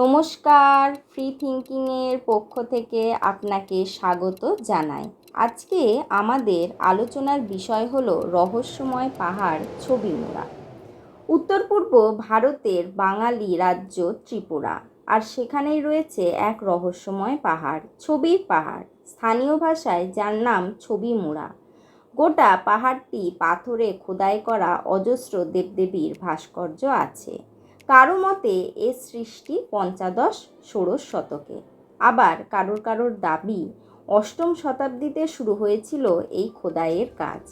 নমস্কার, ফ্রি থিঙ্কিংয়ের পক্ষ থেকে আপনাকে স্বাগত জানাই। আজকে আমাদের আলোচনার বিষয় হলো রহস্যময় পাহাড় ছবিমুড়া। উত্তর পূর্ব ভারতের বাঙালি রাজ্য ত্রিপুরা, আর সেখানেই রয়েছে এক রহস্যময় পাহাড়, ছবির পাহাড়, স্থানীয় ভাষায় যার নাম ছবিমুড়া। গোটা পাহাড়টি পাথরে খোদাই করা অজস্র দেবদেবীর ভাস্কর্য আছে। কারো মতে এর সৃষ্টি পঞ্চদশ-ষোড়শ শতকে, আবার কারোর দাবি অষ্টম শতাব্দীতে শুরু হয়েছিল এই খোদাইয়ের কাজ।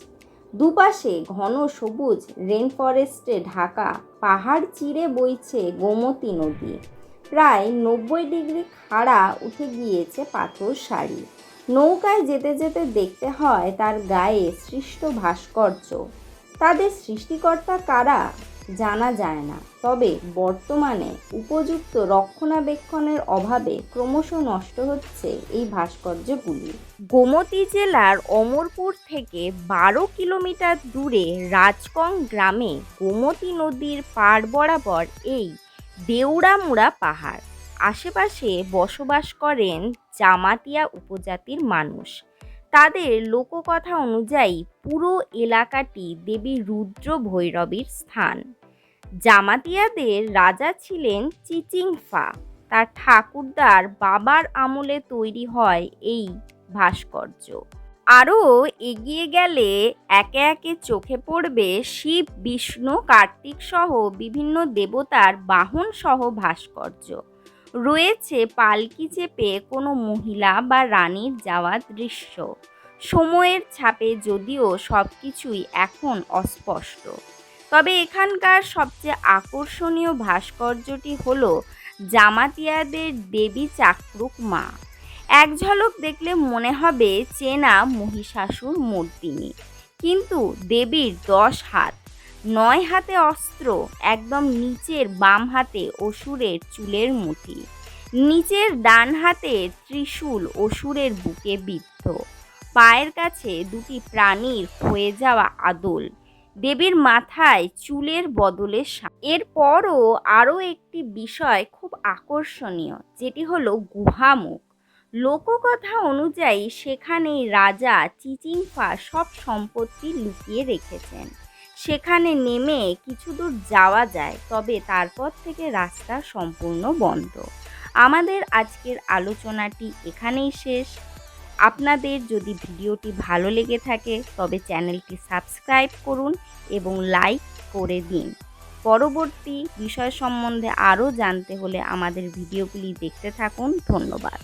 দুপাশে ঘন সবুজ রেন ফরেস্টে ঢাকা পাহাড় চিরে বইছে গোমতী নদী। প্রায় 90 ডিগ্রি খাড়া উঠে গিয়েছে পাথর সারি। নৌকায় যেতে যেতে দেখতে হয় তার গায়ে সৃষ্ট ভাস্কর্য। তাদের সৃষ্টিকর্তা কারা জানা যায় না, তবে বর্তমানে উপযুক্ত রক্ষণাবেক্ষণের অভাবে ক্রমশ নষ্ট হচ্ছে এই ভাস্কর্যগুলি। গোমতী জেলার অমরপুর থেকে 12 কিলোমিটার দূরে রাজকং গ্রামে গোমতী নদীর পাড় বরাবর এই দেউড়ামুড়া পাহাড়। আশেপাশে বসবাস করেন জামাতিয়া উপজাতির মানুষ। তাদের লোককথা অনুযায়ী পুরো এলাকাটি দেবী রুদ্র ভৈরবীর স্থান। জামাতিয়াদের রাজা ছিলেন চিচিংফা। তার ঠাকুরদার বাবার আমলে তৈরি হয় এই ভাস্কর্য। আরও এগিয়ে গেলে একে একে চোখে পড়বে শিব, বিষ্ণু, কার্তিক সহ বিভিন্ন দেবতার বাহন সহ ভাস্কর্য। রয়েছে পালকি চেপে কোনো মহিলা বা রানীর যাওয়ার দৃশ্য। সময়ের ছাপে যদিও সব কিছুই এখন অস্পষ্ট, তবে এখানকার সবচেয়ে আকর্ষণীয় ভাস্কর্যটি হলো জামাতিয়াদের দেবী চাকরুক মা। এক ঝলক দেখলে মনে হবে চেনা মহিষাসুর মর্দিনী, কিন্তু দেবীর 10 হাত, 9 হাতে অস্ত্র, একদম নিচের বাম হাতে অসুরের চুলের মুঠি, নিচের ডান হাতে ত্রিশূল অসুরের বুকে বিদ্ধ, পায়ের কাছে দুটি প্রাণীর ক্ষয়ে যাওয়া আদল, দেবীর মাথায় চুলের বদলে এরপরও আরও একটি বিষয় খুব আকর্ষণীয়, যেটি হলো গুহামুখ। লোককথা অনুযায়ী সেখানেই রাজা চিচিংফা সব সম্পত্তি লুকিয়ে রেখেছেন। সেখানে নেমে কিছু দূর যাওয়া যায়, তবে তারপর থেকে রাস্তা সম্পূর্ণ বন্ধ। আমাদের আজকের আলোচনাটি এখানেই শেষ। আপনাদের যদি ভিডিওটি ভালো লেগে থাকে তবে চ্যানেলটি সাবস্ক্রাইব করুন এবং লাইক করে দিন। পরবর্তী বিষয় সম্বন্ধে আরও জানতে হলে আমাদের ভিডিওগুলি দেখতে থাকুন। ধন্যবাদ।